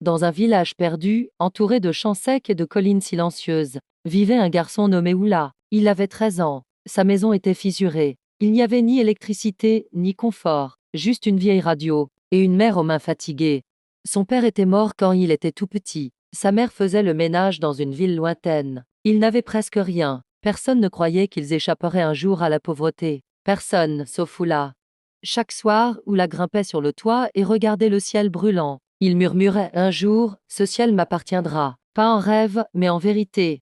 Dans un village perdu, entouré de champs secs et de collines silencieuses, vivait un garçon nommé Oula. Il avait 13 ans. Sa maison était fissurée. Il n'y avait ni électricité, ni confort, juste une vieille radio, et une mère aux mains fatiguées. Son père était mort quand il était tout petit. Sa mère faisait le ménage dans une ville lointaine. Il n'avait presque rien. Personne ne croyait qu'ils échapperaient un jour à la pauvreté. Personne, sauf Oula. Chaque soir, Oula grimpait sur le toit et regardait le ciel brûlant. Il murmurait un jour, ce ciel m'appartiendra. Pas en rêve, mais en vérité.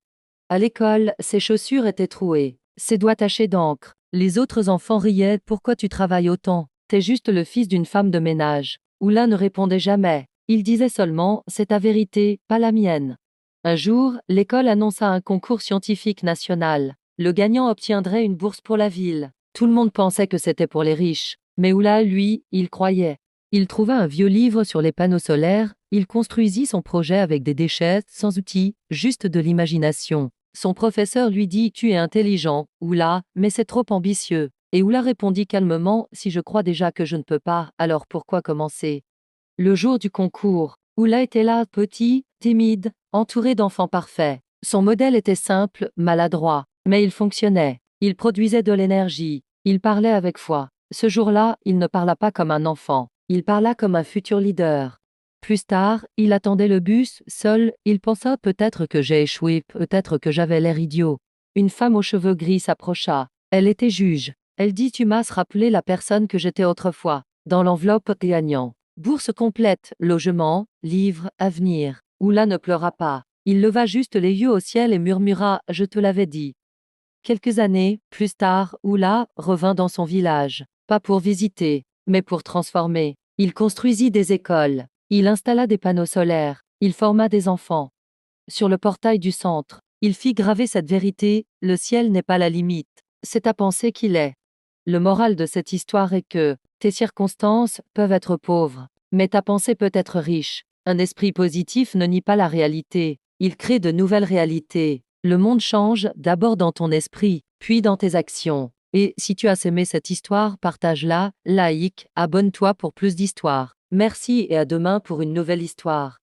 À l'école, ses chaussures étaient trouées, ses doigts tachés d'encre. Les autres enfants riaient. Pourquoi tu travailles autant? T'es juste le fils d'une femme de ménage. Oula ne répondait jamais. Il disait seulement, c'est ta vérité, pas la mienne. Un jour, l'école annonça un concours scientifique national. Le gagnant obtiendrait une bourse pour la ville. Tout le monde pensait que c'était pour les riches. Mais Oula, lui, il croyait. Il trouva un vieux livre sur les panneaux solaires. Il construisit son projet avec des déchets, sans outils, juste de l'imagination. Son professeur lui dit « Tu es intelligent, Oula, mais c'est trop ambitieux. » Et Oula répondit calmement « Si je crois déjà que je ne peux pas, alors pourquoi commencer ?» Le jour du concours, Oula était là, petit, timide, entouré d'enfants parfaits. Son modèle était simple, maladroit, mais il fonctionnait. Il produisait de l'énergie. Il parlait avec foi. Ce jour-là, il ne parla pas comme un enfant. Il parla comme un futur leader. Plus tard, il attendait le bus, seul, il pensa peut-être que j'ai échoué, peut-être que j'avais l'air idiot. Une femme aux cheveux gris s'approcha. Elle était juge. Elle dit « Tu m'as rappelé la personne que j'étais autrefois. » Dans l'enveloppe gagnant. Bourse complète, logement, livre, avenir. Oula ne pleura pas. Il leva juste les yeux au ciel et murmura « Je te l'avais dit ». Quelques années, plus tard, Oula revint dans son village. Pas pour visiter, mais pour transformer. Il construisit des écoles. Il installa des panneaux solaires. Il forma des enfants. Sur le portail du centre, il fit graver cette vérité, le ciel n'est pas la limite. C'est à penser qu'il est. Le moral de cette histoire est que, tes circonstances peuvent être pauvres, mais ta pensée peut être riche. Un esprit positif ne nie pas la réalité. Il crée de nouvelles réalités. Le monde change d'abord dans ton esprit, puis dans tes actions. Et si tu as aimé cette histoire, partage-la, like, abonne-toi pour plus d'histoires. Merci et à demain pour une nouvelle histoire.